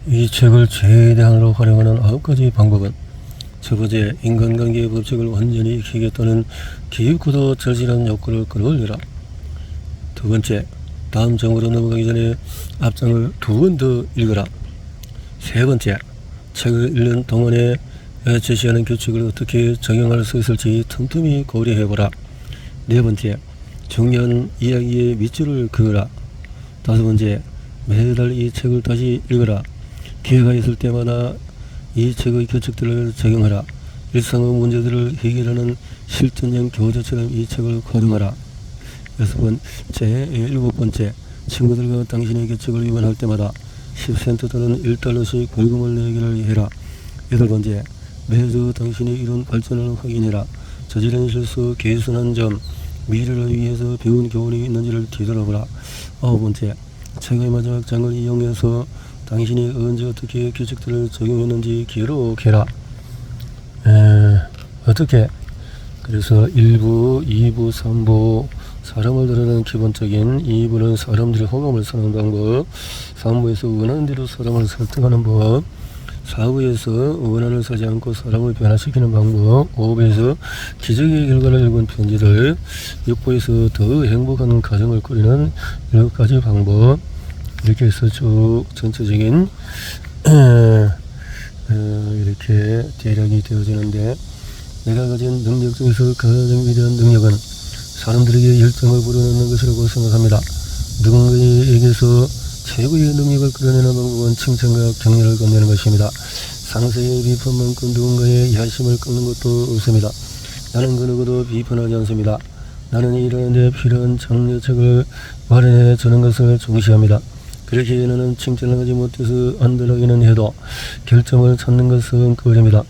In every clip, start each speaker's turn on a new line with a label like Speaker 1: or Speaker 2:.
Speaker 1: 이 책을 최대한으로 활용하는 9가지 방법은: 첫 번째, 인간관계의 법칙을 완전히 익히겠다는 깊고도 절실한 욕구를 끌어올리라. 두 번째, 다음 장으로 넘어가기 전에 앞장을 2번 더 읽어라. 세 번째, 책을 읽는 동안에 제시하는 규칙을 어떻게 적용할 수 있을지 틈틈이 고려해보라. 네 번째, 중요한 이야기의 밑줄을 그어라. 다섯 번째, 매달 이 책을 다시 읽어라. 기회가 있을 때마다 이 책의 규칙들을 적용하라. 일상의 문제들을 해결하는 실전형 교재처럼 이 책을 활용하라. 일곱 번째, 친구들과 당신의 규칙을 위반할 때마다 10센트 또는 1달러씩 벌금을 내기를 해라. 여덟 번째, 매주 당신이 이룬 발전을 확인해라. 저지른 실수, 개선한 점, 미래를 위해서 배운 교훈이 있는지를 뒤돌아보라. 아홉 번째, 책의 마지막 장을 이용해서 당신이 언제 어떻게 규칙들을 적용했는지 기록해라. 어떻게? 그래서 1부, 2부, 3부 사람을 다루는 기본적인, 2부는 사람들의 호감을 사는 방법, 3부에서 원하는 대로 사람을 설득하는 법, 4부에서 원한을 사지 않고 사람을 변화시키는 방법, 5부에서 기적의 결과를 읽은 편지들, 6부에서 더 행복한 가정을 꾸리는 7가지 방법, 이렇게 해서 쭉 전체적인 이렇게 대략이 되어지는데, 내가 가진 능력 중에서 가장 위대한 능력은 사람들에게 열정을 불어넣는 것이라고 생각합니다. 누군가에게서 최고의 능력을 끌어내는 방법은 칭찬과 격려를 건네는 것입니다. 상세의 비판만큼 누군가의 야심을 꺾는 것도 없습니다. 나는 그 누구도 비판하지 않습니다. 나는 일하는데 필요한 장려책을 마련해 주는 것을 중시합니다. 그렇게 나는 칭찬을 하지 못해서 안달하기는 해도 결점을 찾는 것은 꺼립니다.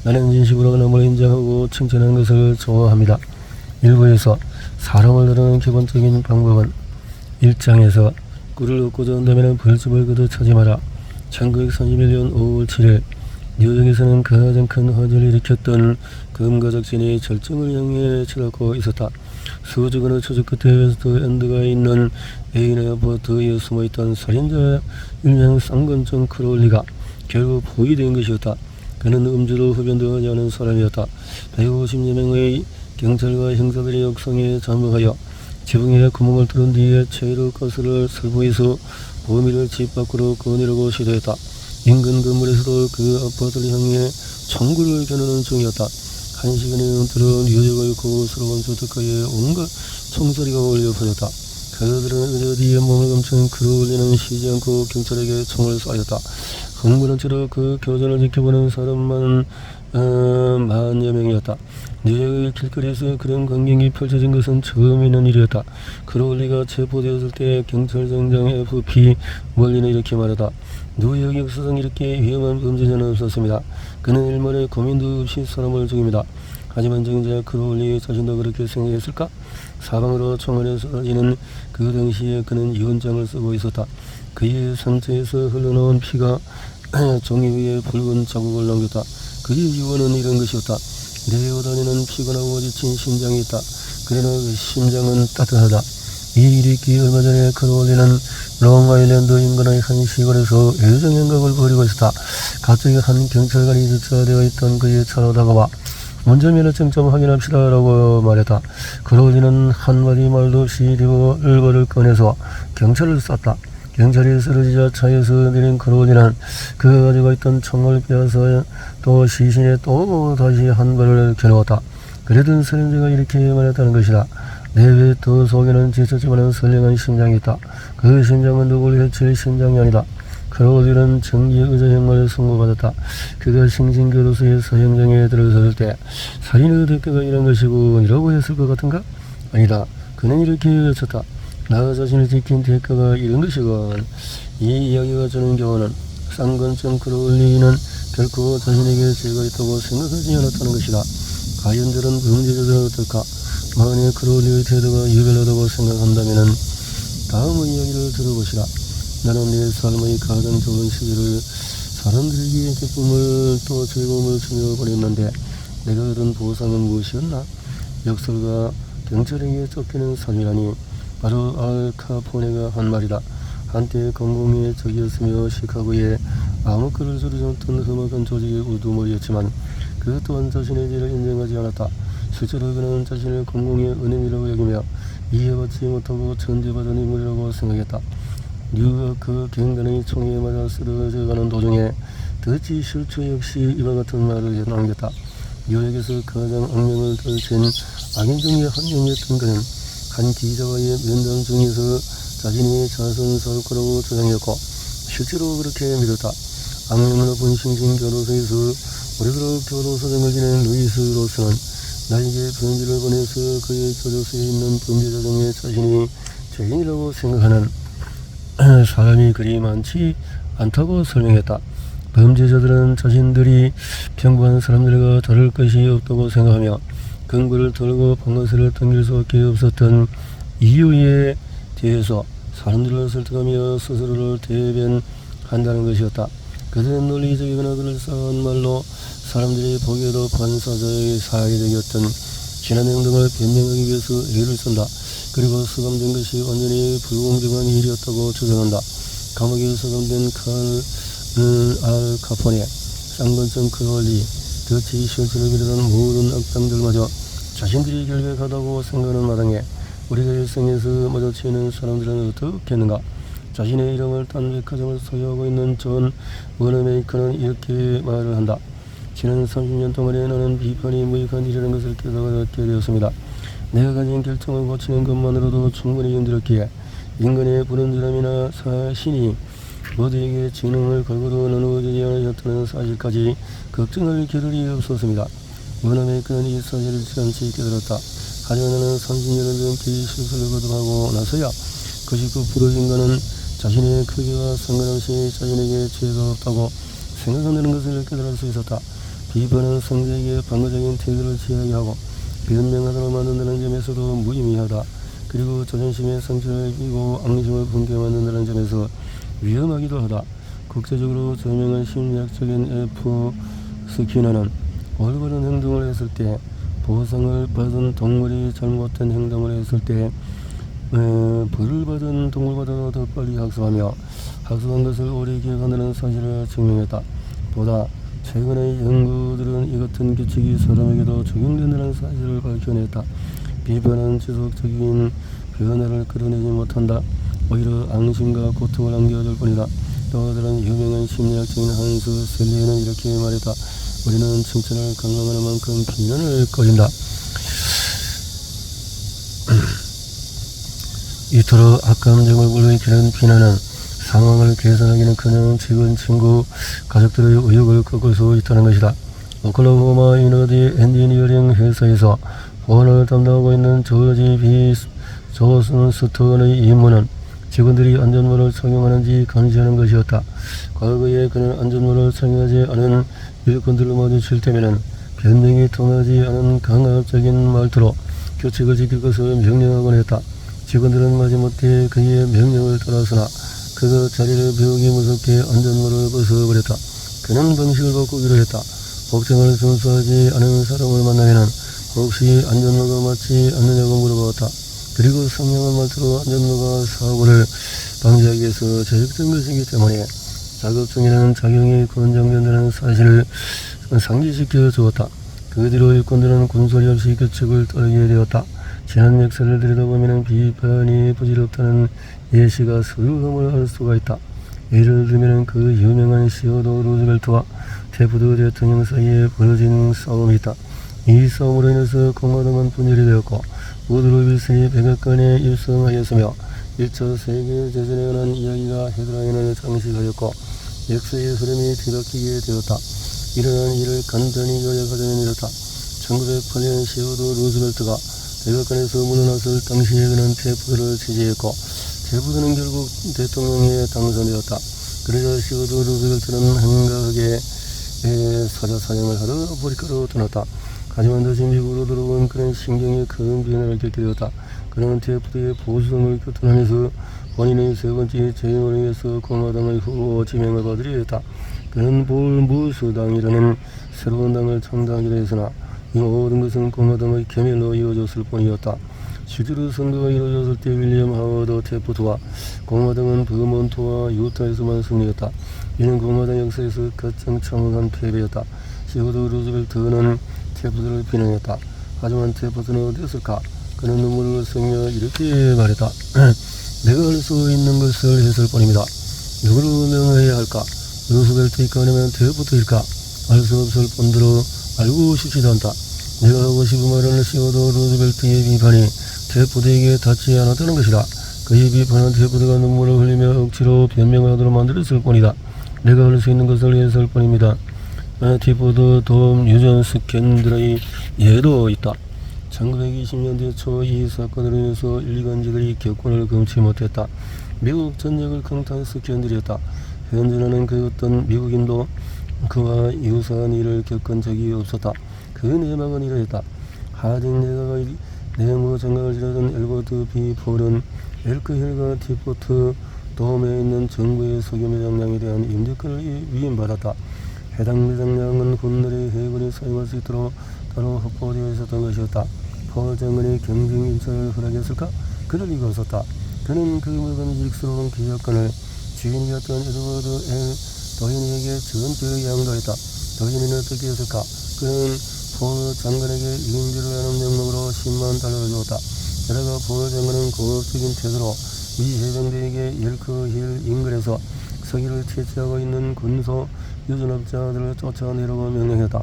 Speaker 1: 나는 진심으로 남을 인정하고 칭찬하는 것을 좋아합니다. 일부에서 사람을 다루는 기본적인 방법은 1장에서 꿀을 얻고자 한다면 벌집을 거둬 차지 마라. 1931년 5월 7일 뉴욕에서는 가장 큰 화재를 일으켰던 금가작진이 절정을 향해 치닫고 있었다. 수주간의 추적 끝에 웨스트엔드가 있는 애인의 아파트에 숨어있던 살인자 일명 쌍건점 크롤리가 결국 포위된 것이었다. 그는 음주도 흡연도 하지 않은 사람이었다. 150여 명의 경찰과 형사들이 옥상에 잠복하여 지붕에 구멍을 뚫은 뒤에 체로 가스를 설부해서 범인을 집 밖으로 꺼내려고 시도했다. 인근 건물에서도 그 아파트를 향해 총구를 겨누는 중이었다. 1시간이 넘도록 뉴욕을 고스러운 주택가에 온갖 총소리가 울려 퍼졌다. 그들은 어디에 몸을 감춘 크롤리는 쉬지 않고 경찰에게 총을 쏘았다. 흥분한 채로 그 교전을 지켜보는 사람만 만여 명이었다. 뉴욕의 길거리에서 그런 광경이 펼쳐진 것은 처음 있는 일이었다. 크롤리가 체포되었을 때 경찰청장 FP 멀리는 이렇게 말했다. 뉴욕 역사상 이렇게 위험한 범죄자는 없었습니다. 그는 일말의 고민도 없이 사람을 죽입니다. 하지만 정작 크롤리 자신도 그렇게 생각했을까? 사방으로 총알에 쏟아지는 그 당시에 그는 유언장을 쓰고 있었다. 그의 상처에서 흘러나온 피가 종이 위에 붉은 자국을 남겼다. 그의 유언은 이런 것이었다. 내 오다니는 피곤하고 지친 심장이 있다. 그러나 그 심장은 따뜻하다. 이 일이 있기 얼마 전에 크롤리는 롱아일랜드 인근의 한 시골에서 애정행각을 벌이고 있었다. 갑자기 한 경찰관이 주차되어 있던 그의 차로 다가와 운전면허증 좀 확인합시다 라고 말했다. 크롤리는 한마디 말도 없이 리볼버를 꺼내서 경찰을 쐈다. 경찰이 쓰러지자 차에서 내린 크롤리는 그가 가지고 있던 총을 빼앗아 또 시신에 또 다시 한 발을 겨누었다. 그래도 살인자가 이렇게 말했다는 것이다. 내 더 속에는 지쳤지만 선량한 심장이 있다. 그 심장은 누구를 해칠 심장이 아니다. 크롤리는 정기의자형을 선고받았다. 그가 싱싱교도소의 사형장에 들어섰을 때 살인의 대가가 이런 것이고 이라고 했을 것 같은가? 아니다. 그는 이렇게 외쳤다. 나 자신을 지킨 대가가 이런 것이건. 이 이야기가 주는 교훈은 쌍건점 크롤리는 결코 자신에게 죄가 있다고 생각하지 않았다는 것이다. 과연 저런 범죄자들은 어떨까? 만약 크롤리의 태도가 유별나다고 생각한다면 다음의 이야기를 들어보시라. 나는 내 삶의 가장 좋은 시기를 사람들에게 기쁨을 또 즐거움을 주며 보냈는데 내가 얻은 보상은 무엇이었나? 역설과 경찰에게 쫓기는 삶이라니. 바로 알 카포네가 한 말이다. 한때 공공의 적이었으며 시카고에 암흑글을 소리쳤던 험악한 조직의 우두머리였지만 그 또한 자신의 죄를 인정하지 않았다. 실제로 그는 자신을 공공의 은인이라고 여기며 이해받지 못하고 천대받은 인물이라고 생각했다. 뉴욕 그 갱단의 총에 맞아 쓰러져가는 도중에 더치 슐츠 역시 이와 같은 말을 남겼다. 뉴욕에서 가장 악명을 떨친 악인 중에 한 명이었던 그는 한 기자와의 면담 중에서 자신이 자선 사업가라고 주장했고 실제로 그렇게 믿었다. 악명 높은 싱싱 교도소에서 오래도록 교도소장을 지낸 루이스 로스는 나에게 편지를 보내서 그의 교도소에 있는 범죄자 중에 자신이 죄인이라고 생각하는 사람이 그리 많지 않다고 설명했다. 범죄자들은 자신들이 평범한 사람들과 다를 것이 없다고 생각하며 근거를 털고 방아쇠를 당길 수밖에 없었던 이유에 대해서 사람들을 설득하며 스스로를 대변한다는 것이었다. 그들은 논리적이거나 그럴싸한 말로 사람들이 보기에도 반사적이 사회적이었던 지난 행동을 변명하기 위해서 애를 쓴다. 그리고 수감된 것이 완전히 불공정한 일이었다고 주장한다. 감옥에 수감된 알 카포네, 쌍권점 크롤리, 더치 슐츠를 비롯한 모든 악당들마저 자신들이 결백하다고 생각하는 마당에 우리가 일생에서 마주치는 사람들은 어떻겠는가? 자신의 이름을 딴 백화점을 소유하고 있는 존 워너메이커는 이렇게 말을 한다. 지난 30년 동안에 나는 비판이 무익한 일이라는 것을 깨닫게 되었습니다. 내가 가진 결정을 고치는 것만으로도 충분히 힘들었기에 인간의 불온전함이나 신이 모두에게 지능을 걸고도 나누어지지 않으셨다는 사실까지 걱정할 겨를이 없었습니다. 워너메이커는 이 사실을 지난치 깨달았다. 하지만 나는 30년을 넘게 실수를 거듭하고 나서야 99% 인간은 자신의 크기와 상관없이 자신에게 죄가 없다고 생각한다는 것을 깨달을 수 있었다. 비판은 상대에게 방어적인 태도를 취하게 하고 변명하다로 만든다는 점에서도 무의미하다. 그리고 자존심에 상처를 입히고 앙심을 품게 만든다는 점에서 위험하기도 하다. 국제적으로 저명한 심리학적인 F. 스키너는 올바른 행동을 했을 때 보상을 받은 동물이 잘못된 행동을 했을 때 벌을 받은 동물보다도 더 빨리 학습하며 학습한 것을 오래 기억한다는 사실을 증명했다. 보다 최근의 연구들은 이 같은 규칙이 사람에게도 적용된다는 사실을 밝혀냈다. 비판은 지속적인 변화를 끌어내지 못한다. 오히려 앙심과 고통을 안겨줄 뿐이다. 또 다른 유명한 심리학자인 한스 셀리에는 이렇게 말했다. 우리는 칭찬을 강망하는 만큼 비난을 꺼린다. 이토록 악감정을 불러일으키는 비난은 상황을 개선하기는커녕 최근 친구, 가족들의 의욕을 꺾을 수 있다는 것이다. 오클라호마 유니버시티 엔지니어링 회사에서 보안을 담당하고 있는 조지 B. 조슨스턴의 임무는 직원들이 안전모를 착용하는지 감시하는 것이었다. 과거에 그는 안전모를 착용하지 않은 일꾼들을 마주칠 때에는 변명이 통하지 않은 강압적인 말투로 규칙을 지킬 것을 명령하곤 했다. 직원들은 마지못해 그의 명령을 따랐으나 그가 자리를 비우기 무섭게 안전모를 벗어버렸다. 그는 방식을 바꾸기로 했다. 법정을 준수하지 않은 사람을 만나면 혹시 안전모가 맞지 않느냐고 물어보았다. 그리고 상냥한 말투로 안전모가 사고를 방지하기 위해서 제작된 것이기 때문에 작업 중에는 작용이 권장된다는 사실을 상기시켜 주었다. 그 뒤로 일꾼들은 군소리 없이 규칙을 따르게 되었다. 지난 역사를 들여다보면 비판이 부질없다는 예시가 수두함을 알 수가 있다. 예를 들면 그 유명한 시어도 루즈벨트와 테프드 대통령 사이에 벌어진 싸움이 있다. 이 싸움으로 인해서 공화당은 분열이 되었고 우드로 윌슨이 백악관에 입성하였으며 1차 세계대전에 관한 이야기가 헤드라인을 장식하였고 역사의 흐름이 뒤바뀌게 되었다. 이러한 일을 간단히 요약하자면 이렇다. 1908년 시어도 루즈벨트가 백악관에서 물러났을 당시에 그는 테프드를 지지했고 테프드는 결국 대통령에 당선되었다. 그러자 시어도 루즈벨트는 한가하게 사자 사냥을 하러 아프리카로 떠났다. 하지만 다시 미국으로 들어온 그는 신경에 큰 변화를 겪게 되었다. 그는 테프드의 보수성을 규탄하면서 본인의 세 번째 재임을 위해서 공화당의 후보 지명을 받으려 했다. 그는 볼무스당이라는 새로운 당을 창당하기로 했으나 이 모든 것은 공화당의 계멸로 이어졌을 뿐이었다. 실제로 선거가 이루어졌을 때 윌리엄 하워드 테포트와 공화당은 버몬트와 유타에서만 승리했다. 이는 공화당 역사에서 가장 참혹한 패배였다. 시어도 루즈벨트는 테포트를 비난했다. 하지만 테포트는 어땠을까? 그는 눈물을 흘리며 이렇게 말했다. 내가 할 수 있는 것을 했을 뿐입니다. 누구를 명해야 할까? 루즈벨트일까 아니면 테포트일까? 알 수 없을 뿐더러 알고 싶지도 않다. 내가 하고 싶은 말은 시어도 루즈벨트의 비판이 테포트에게 닿지 않았다는 것이다. 그의 비판은 테포트가 눈물을 흘리며 억지로 변명하도록 만들었을 뿐이다. 내가 할 수 있는 것을 했을 뿐입니다. 테포트 돔 유전 스캔들의 예도 있다. 1920년대 초 이 사건으로 인해서 일간지들이 격권을 금치 못했다. 미국 전역을 강타한 스캔들이었다. 현재는 그 어떤 미국인도 그와 유사한 일을 겪은 적이 없었다. 그 내막은 이러했다. 하딩 내가가 내무 장관을 지내던 엘버트 B. 폴은 엘크 힐과 티포트 돔에 있는 정부의 석유 매장량에 대한 임대권을 위임받았다. 해당 매장량은 훗날에 해군이 사용할 수 있도록 따로 확보되어 있었던 것이었다. 폴 장관의 경쟁 인사를 허락했을까? 그럴 리가 없었다. 그는 그 먹음직스러운 기업권을 주인이었던 에드워드 L. 도인에게 전표를 양도했다. 도인은 어떻게 했을까? 그는 폴 장관에게 임대를 하는 명목으로 10만 달러를 주었다. 게다가 폴 장관은 고압적인 태도로 미 해병대에게 엘크 힐 인근에서 석유를 채취하고 있는 군소 유전업자들을 쫓아내라고 명령했다.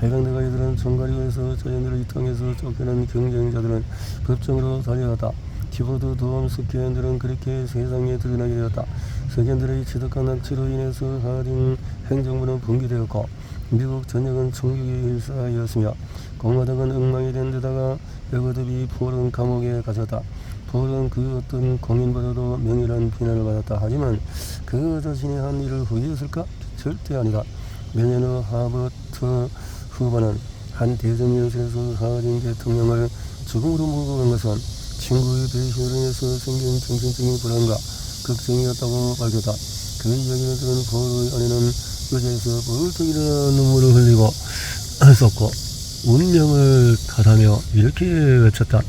Speaker 1: 해병대가 이들은 총괄위에서 자연들을 통해서 쫓겨난 경쟁자들은 법정으로 달려갔다. 키보드 도움 스캔들은 그렇게 세상에 드러나게 되었다. 스캔들의 지독한 악취로 인해서 하딩 행정부는 붕괴되었고 미국 전역은 총격의 일사였으며 공화당은 엉망이 된 데다가 에거드비 폴은 감옥에 갇혔다. 폴은 그 어떤 공인보다도 명예란 비난을 받았다. 하지만 그 자신이 한 일을 후회했을까? 절대 아니다. 매년 후 하버트 후보는 한 대전연설에서 하딩 대통령을 죽음으로 몰고 간 것은 친구의 배신으로 인해서 생긴 정신적인 불안과 걱정이었다고 밝혔다. 그 이야기를 들은 폴의 아내는 의자에서 벌떡 일어나 눈물을 흘리고 쏟고 운명을 탓하며 이렇게 외쳤다.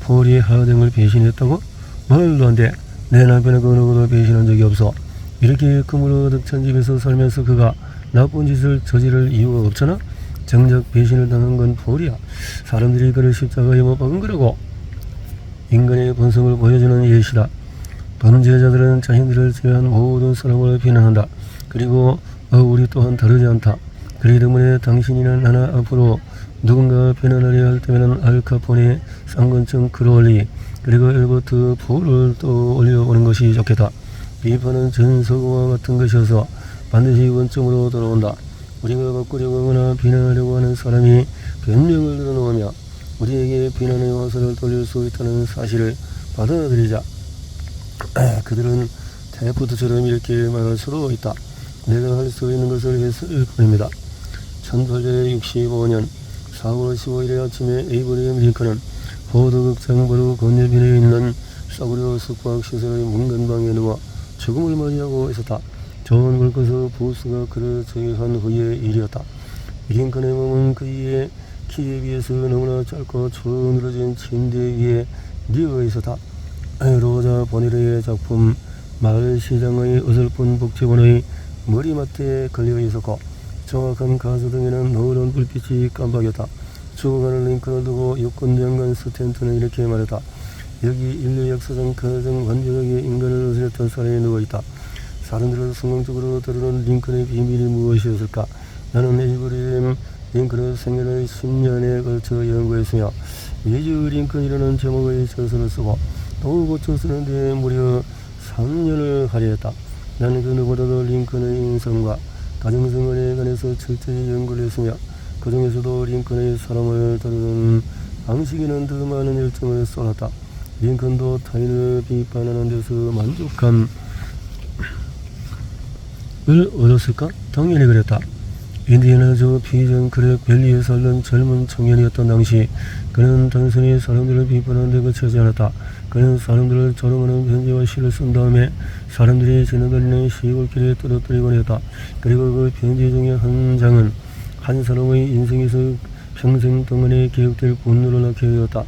Speaker 1: 폴이 하딩을 배신했다고? 말도 안 돼. 내 남편은 그 누구도 배신한 적이 없어. 이렇게 금으로 득찬 집에서 살면서 그가 나쁜 짓을 저지를 이유가 없잖아? 정작 배신을 당한 건 폴이야. 사람들이 그를 십자가에 못 박은 거라고. 인간의 본성을 보여주는 예시다. 범죄자들은 자신들을 제외한 모든 사람을 비난한다. 그리고 우리 또한 다르지 않다. 그렇기 때문에 당신이나 나나 앞으로 누군가 비난하려 할 때면 알카포네, 쌍권총 크롤리, 그리고 엘버트 폴을 또 올려보는 것이 좋겠다. 비판은 전서구와 같은 것이어서 반드시 원점으로 돌아온다. 우리가 바꾸려고 하거나 비난하려고 하는 사람이 변명을 늘어놓으며 우리에게 비난의 화살을 돌릴 수 있다는 사실을 받아들이자. 그들은 테포트처럼 이렇게 말할 수도 있다. 내가 할 수 있는 것을 했을 뿐입니다. 1865년 4월 15일 아침에 에이브리엄 링컨은 포드극장바로 건너편에 있는 싸구려 숙박시설의 문간방에 누워 죽음을 맞이하고 있었다. 좋은 물고서 부스가 그를 저격한 후의 일이었다. 링컨의 몸은 그의 키에 비해서 너무나 짧고 주늘어진 침대 위에 뉘어 있었다. 로자 보네르의 작품 마을시장의 어설픈 복지관의 머리맡에 걸려 있었고 정확한 가수 등에는 노란 불빛이 깜박였다. 죽어가는 링컨을 두고 육군장관 스탠턴은 이렇게 말했다. 여기 인류 역사상 가장 완벽하게 인간을 어스렸던 사람이 누워있다. 사람들을 성공적으로 다루는 링컨의 비밀이 무엇이었을까? 나는 에이브리엄 링컨의 생애를 10년에 걸쳐 연구했으며 매주 링컨이라는 제목의 저서를 쓰고 또 고쳐 쓰는 데 무려 3년을 할애했다. 나는 그 누구보다도 링컨의 인성과 가정생활에 관해서 철저히 연구를 했으며 그 중에서도 링컨의 사람을 다루는 방식에는 더 많은 열정을 쏟았다. 링컨도 타인을 비판하는 데서 만족감을 얻었을까? 당연히 그랬다. 인디애나주 피전 크랙 밸리에 살던 젊은 청년이었던 당시 그는 단순히 사람들을 비판하는 데 그치지 않았다. 그는 사람들을 조롱하는 편지와 시를 쓴 다음에 사람들이 지나다니는 시골길에 떨어뜨리곤 했다. 그리고 그 편지 중에 한 장은 한 사람의 인생에서 평생 동안에 기억될 분노를 낳게 되었다.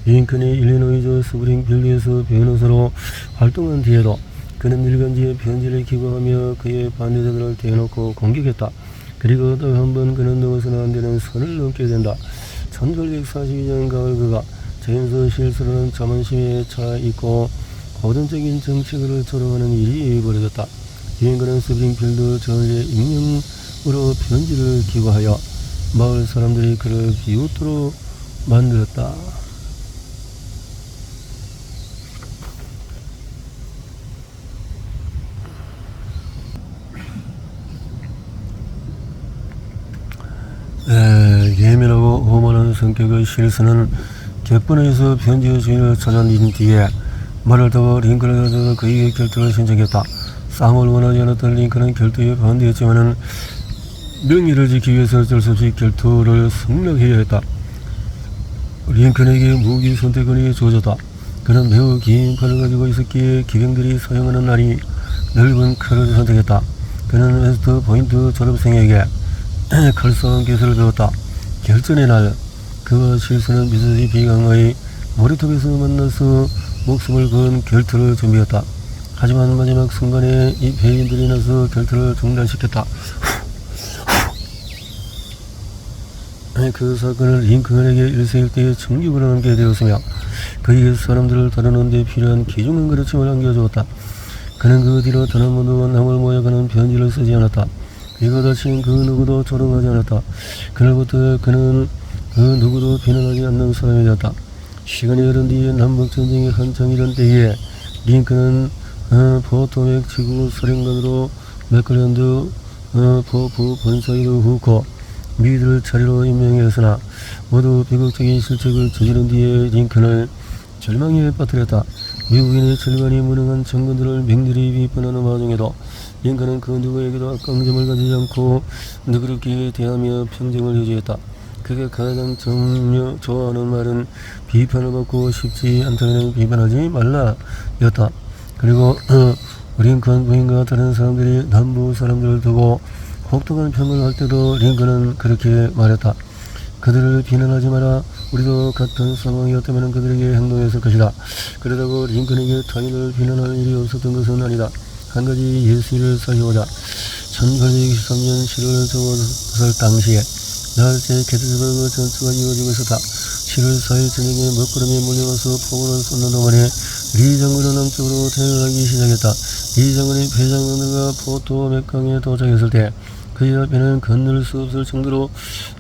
Speaker 1: 링컨이 일리노이주 스프링필드에서 변호사로 활동한 뒤에도 그는 일간지에 편지를 기고하며 그의 반대자들을 대놓고 공격했다. 그리고 또 한 번 그는 넘어서는 안 되는 선을 넘게 된다. 1842년 가을 그가 제임스 실스라는 자만심에 차 있고 고전적인 정책을 조롱하는 일이 벌어졌다. 링컨은 스프링필드 저널에 익명으로 편지를 기고하여 마을 사람들이 그를 비웃도록 만들었다. 예민하고 오만한 성격의 실스는 객본에서 편지의 주인을 찾아낸 뒤에 말을 타고 링컨을 가져서 그에게 결투를 신청했다. 싸움을 원하지 않았던 링컨은 결투에 반대했지만은 명예를 지키기 위해서 어쩔 수 없이 결투를 승낙해야 했다. 링컨에게 무기 선택권이 주어졌다. 그는 매우 긴 팔을 가지고 있었기에 기병들이 사용하는 날이 넓은 칼을 선택했다. 그는 웨스트 포인트 졸업생에게 칼싸움 기술을 배웠다. 결전의 날 그와 실스는 미시시피 강의 모래톱에서 만나서 목숨을 건 결투를 준비했다. 하지만 마지막 순간에 이 배인들이 나서 결투를 중단시켰다. 그 사건을 링컨에게 일세일대의 충격으로 남게 되었으며 그에게 사람들을 다루는 데 필요한 기중한 가르침을 안겨주었다. 그는 그 뒤로 단 한 번도 남을 모욕하는 편지를 쓰지 않았다. 이거 다친 그 누구도 조롱하지 않았다. 그날부터 그는 그 누구도 비난하지 않는 사람이 되었다. 시간이 흐른 뒤에 남북전쟁이 한창이던 때에 링컨은 포토맥 지구 사령관으로 맥클랜드 포프 본사이를 훑고 미들 차례로 임명했으나 모두 비극적인 실책을 저지른 뒤에 링컨을 절망에 빠뜨렸다. 미국인의 절반이 무능한 정권들을 맹렬히 비판하는 와중에도 링컨은 그 누구에게도 악감정을 가지지 않고 너그럽게 대하며 평정을 유지했다. 그가 가장 좋아하는 말은 비판을 받고 싶지 않다면 비판하지 말라 였다. 그리고 링컨 부인과 다른 사람들이 남부 사람들을 두고 혹독한 평을 할 때도 링컨은 그렇게 말했다. 그들을 비난하지 마라. 우리도 같은 상황이었다면 그들에게 행동했을 것이다. 그러다고 링컨에게 타인을 비난할 일이 없었던 것은 아니다. 한 가지 예시를 살펴보자. 1863년 7월 저월 당시에 날제 게티스버그 전투가 이루어지고 있었다. 7월 4일 저녁에 먹구름이 몰려와서 폭우를 쏟는 동안에 리 장군은 남쪽으로 퇴행하기 시작했다. 리 장군의 배장관들과 포토 맥강에 도착했을 때 그의 앞에는 건널 수 없을 정도로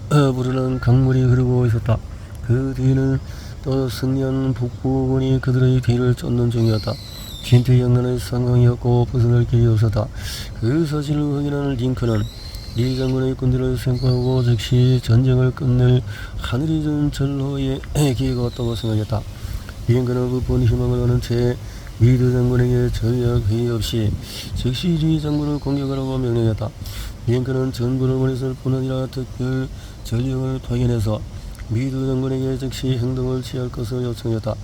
Speaker 1: 불어난 강물이 흐르고 있었다. 그 뒤에는 또 승리한 북부군이 그들의 뒤를 쫓는 중이었다. 진퇴양난의 상황이었고 벗어날 길이 없었다. 그 사실을 확인하는 링컨은 리 장군의 군대를 생포하고 즉시 전쟁을 끝낼 하늘이 준 전로의 기회가 왔다고 생각했다. 링컨은 급본 희망을 얻은 채 미드 장군에게 전략 회의 없이 즉시 리 장군을 공격하라고 명령했다. 링컨은 전부를 보냈을 뿐 아니라 특별 전력을 파견해서 미드 장군에게 즉시 행동을 취할 것을 요청했다.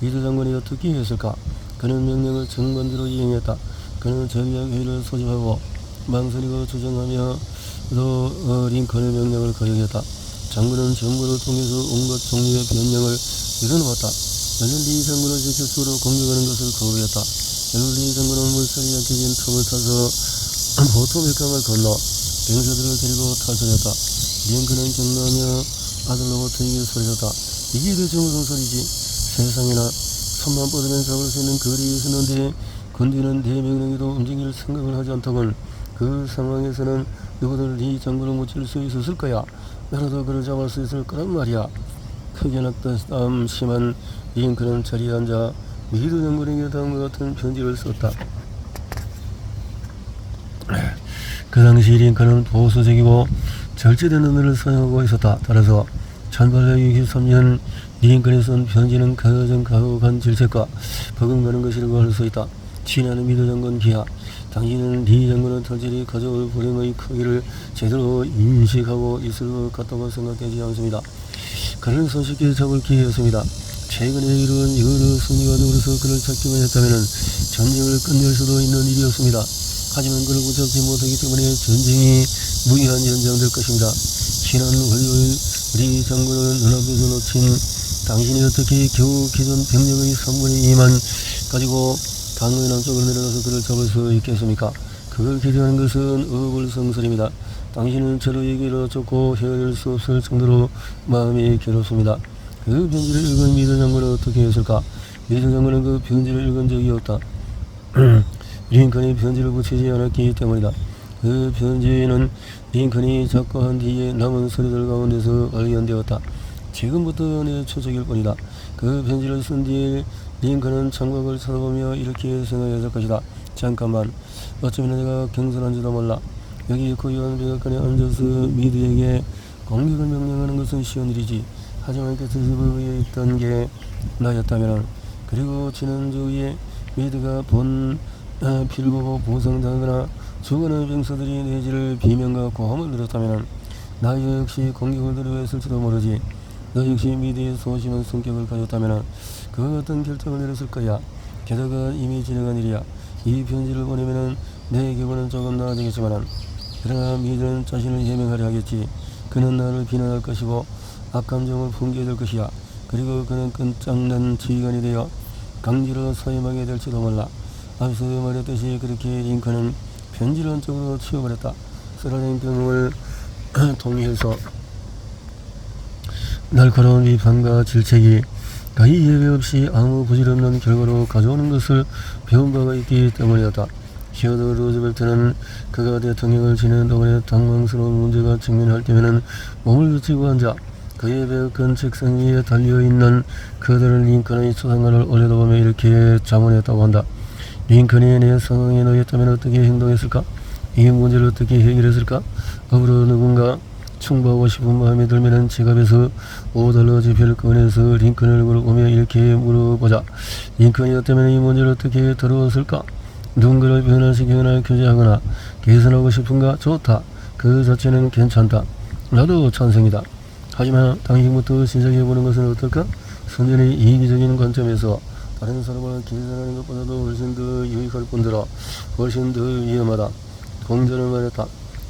Speaker 1: 미드 장군이 어떻게 했을까? 그는 명령을 정반대로 이행했다. 그는 전략회의를 소집하고 망설이고 주장하며 또 링컨의 명령을 거역했다. 장군은 정부를 통해서 온갖 종류의 변명을 일어놓았다. 나는 리 장군을 직접적으로 공격하는 것을 거부했다. 리 장군은 물살이 약해진 톱을 타서 포토맥강을 건너 병사들을 데리고 탈출했다. 링컨은 경로하며 아들로부터 이게 소리쳤다. 이게 대체 무슨 소리지? 세상에나 손만 뻗으면 잡을 수 있는 거리에 있었는데 군대는 내 명령에도 움직일 생각을 하지 않다곤 그 상황에서는 누구들 네 장군을 묻힐 수 있었을 거야. 나라도 그를 잡을 수 있을 거란 말이야. 크게 낙담 심한 링컨은 자리에 앉아 미드 장군에게 다음과 같은 편지를 썼다. 그 당시 링컨은 보수적이고 절제된 언어를 사용하고 있었다. 따라서 1863년 링컨이 쓴 편지는 가장 가혹한 질책과 버금가는 것이라고 할 수 있다. 친하는 미드 장군 기하, 당신은 리 장군은 털질이 가져올 불행의 크기를 제대로 인식하고 있을 것 같다고 생각되지 않습니다. 그를 손쉽게 잡을 기회였습니다. 최근에 이루은 여러 승리가 누구로서 그를 찾기만 했다면 전쟁을 끝낼 수도 있는 일이었습니다. 하지만 그를 붙잡지 못하기 때문에 전쟁이 무의한 연장될 것입니다. 지난 월요일 우리 장군을 눈앞에서 놓친 당신이 어떻게 겨우 기존 병력의 3분의 2만 가지고 강의 남쪽으로 내려가서 그를 잡을 수 있겠습니까? 그걸 기대하는 것은 어불성설입니다. 당신은 저를 얘기로 쫓고 헤어질 수 없을 정도로 마음이 괴롭습니다. 그 편지를 읽은 미드 장군은 어떻게 했을까? 미드 장군은 그 편지를 읽은 적이 없다. 링컨이 편지를 붙이지 않았기 때문이다. 그 편지는 링컨이 작고한 뒤에 남은 서류들 가운데서 발견되었다. 지금부터 내 추측일 뿐이다. 그 편지를 쓴 뒤에 링컨은 창밖을 쳐다보며 이렇게 생각했을 것이다. 잠깐만, 어쩌면 내가 경솔한지도 몰라. 여기 고요한 백악관에 앉아서 미드에게 공격을 명령하는 것은 쉬운 일이지. 하지만 그 트집에 있던 게 나였다면, 그리고 지난주에 미드가 본 피를 보고 보상당하거나 죽어가는 병사들이 내지를 비명과 고함을 들었다면 나 역시 공격을 두려워했을지도 모르지. 너 역시 미드의 소심한 성격을 가졌다면 그 어떤 결정을 내렸을 거야. 게다가 이미 지나간 일이야. 이 편지를 보내면은 내 기분은 조금 나아지겠지만, 그러나 미드는 자신을 해명하려 하겠지. 그는 나를 비난할 것이고 악감정을 풍기게 될 것이야. 그리고 그는 끝장난 지휘관이 되어 강제로 사임하게 될지도 몰라. 앞서 말했듯이 그렇게 링컨은 편지를 한쪽으로 치워버렸다. 쓰러진 병을 통해서 날카로운 비판과 질책이 가히 예외 없이 아무 부질없는 결과로 가져오는 것을 배운 바가 있기 때문이었다. 히어도 루즈벨트는 그가 대통령을 지내는 동안에 당황스러운 문제가 직면할 때면은 몸을 붙이고 앉아 그의 배역한 책상 위에 달려있는 커다란 링컨의 초상화를 올려다보며 이렇게 자문했다고 한다. 링컨이 내 상황에 놓였다면 어떻게 행동했을까? 이 문제를 어떻게 해결했을까? 앞으로 누군가 충고하고 싶은 마음이 들면은 지갑에서 $5 지폐를 꺼내서 링컨 얼굴을 보며 이렇게 물어보자. 링컨이었다면 이 문제를 어떻게 다루었을까? 누군가를 변화시키거나 규제하거나 개선하고 싶은가? 좋다. 그 자체는 괜찮다. 나도 찬성이다. 하지만 당신부터 시작해보는 것은 어떨까? 선전의 이기적인 관점에서 다른 사람을 개선하는 것보다도 훨씬 더 유익할 뿐더러 훨씬 더 위험하다. 공전을 말했다.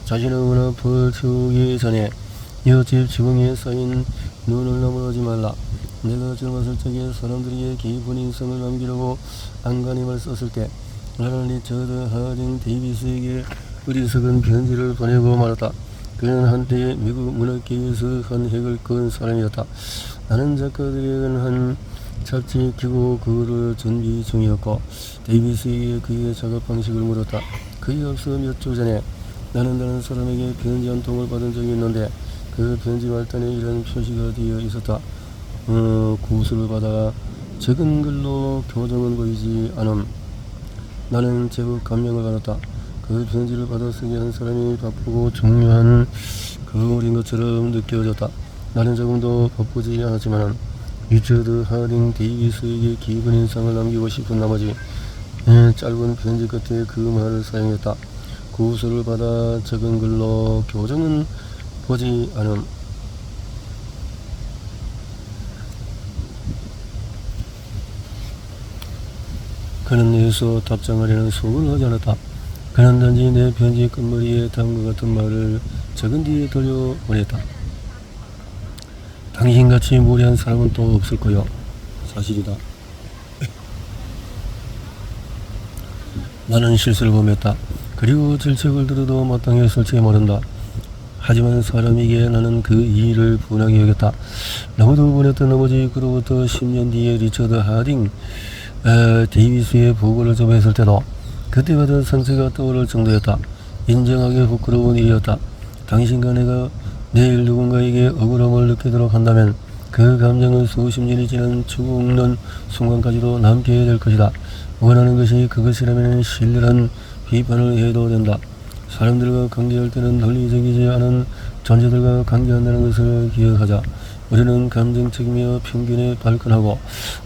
Speaker 1: 자신의 문화 퍼치우기 전에 이웃집 지붕에 쌓인 눈을 나무라지 말라. 내가 젊었을 적에 사람들에게 깊은 인상을 남기려고 안간힘을 썼을 때 나는 리처드 하딩 데이비스에게 어리석은 편지를 보내고 말았다. 그는 한때 미국 문학계에서 한 획을 그은 사람이었다. 나는 작가들에게 한 잡지 기고 그거를 준비 중이었고 데이비스에게 그의 작업 방식을 물었다. 그에 앞서 몇 주 전에 나는 다른 사람에게 편지 한 통을 받은 적이 있는데 그 편지 말단에 이런 표시가 되어 있었다. 구슬을 받아 적은 글로 교정은 보이지 않음. 나는 제법 감명을 받았다. 그 편지를 받아 쓰게 한 사람이 바쁘고 중요한 거울인 것처럼 느껴졌다. 나는 조금도 바쁘지 않았지만 리처드 하딩 데이비스에게 깊은 인상을 남기고 싶은 나머지 짧은 편지 끝에 그 말을 사용했다. 구슬을 받아 적은 글로 교정은 보지 않음. 그는 내에서 답장하려는 수고를 하지 않았다. 그는 단지 내 편지 끝머리에 다음과 같은 말을 적은 뒤에 돌려보냈다. 당신같이 무례한 사람은 또 없을 거요. 사실이다. 나는 실수를 범했다. 그리고 질책을 들어도 마땅했을지 모른다. 하지만 사람이기에 나는 그 일을 분하게 여겼다. 너무도 분했던 나머지 그로부터 10년 뒤에 리처드 하딩 데이비스의 보고를 접했을 때도 그때 받은 상처가 떠오를 정도였다. 인정하기 부끄러운 일이었다. 당신과 내가 내일 누군가에게 억울함을 느끼도록 한다면 그 감정은 수십 년이 지난 죽는 순간까지도 남게 될 것이다. 원하는 것이 그것이라면 신랄한 비판을 해도 된다. 사람들과 관계할 때는 논리적이지 않은 존재들과 관계한다는 것을 기억하자. 우리는 감정적이며 편견에 발끈하고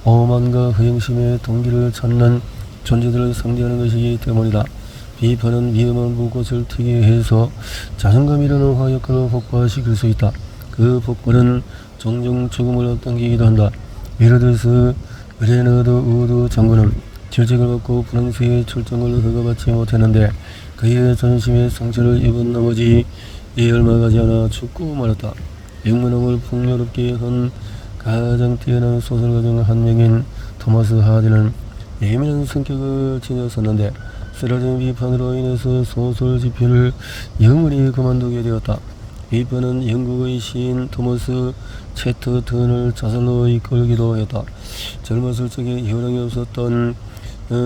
Speaker 1: 오만과 허영심의 동기를 찾는 존재들을 상대하는 것이기 때문이다. 비판은 위험한 불꽃을 튀게 해서 자존감이라는 화약으로 폭발시킬 수 있다. 그 폭발은 종종 죽음을 앞당기기도 한다. 예를 들어서 레너드 우드 장군은 질책을 받고 프랑스의 출정을 허가받지 못했는데 그의 자존심에 상처를 입은 나머지 얼마 가지 않아 죽고 말았다. 영문학을 풍요롭게 한 가장 뛰어난 소설가 중 한 명인 토마스 하디는 예민한 성격을 지녔었는데 쓰러진 비판으로 인해서 소설 집필을 영원히 그만두게 되었다. 비판은 영국의 시인 토머스 채터턴을 자살로 이끌기도 했다. 젊었을 적에 여랑이 없었던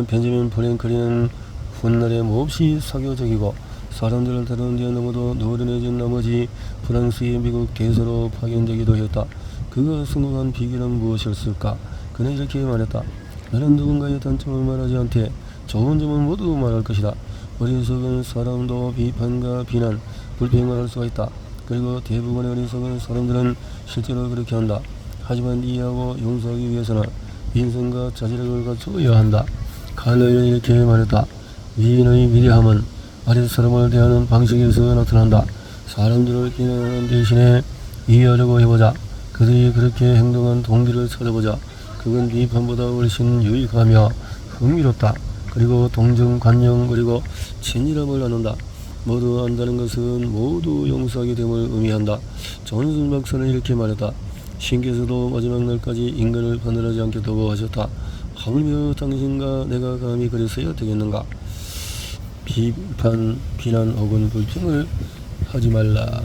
Speaker 1: 벤자민 프랭클린은 훗날에 몹시 사교적이고 사람들을 다루는 데 너무도 노련해진 나머지 프랑스의 미국 대사로 파견되기도 했다. 그가 성공한 비결은 무엇이었을까? 그는 이렇게 말했다. 나는 누군가의 단점을 말하지 않되 좋은 점은 모두 말할 것이다. 어리석은 사람도 비판과 비난, 불평을 할 수가 있다. 그리고 대부분의 어리석은 사람들은 실제로 그렇게 한다. 하지만 이해하고 용서하기 위해서는 인성과 자제력을 갖춰야 한다. 칼로이는 이렇게 말했다. 위인의 위대함은 아랫사람을 대하는 방식에서 나타난다. 사람들을 비난하는 대신에 이해하려고 해보자. 그들이 그렇게 행동한 동기를 찾아보자. 그건 비판보다 훨씬 유익하며 흥미롭다. 그리고 동정, 관용, 그리고 친밀함을 나눈다. 모두 안다는 것은 모두 용서하게 됨을 의미한다. 존슨 박사는 이렇게 말했다. 신께서도 마지막 날까지 인간을 판단하지 않겠다고 하셨다. 하물며 당신과 내가 감히 그랬어야 되겠는가? 비판, 비난 혹은 불평을 하지 말라.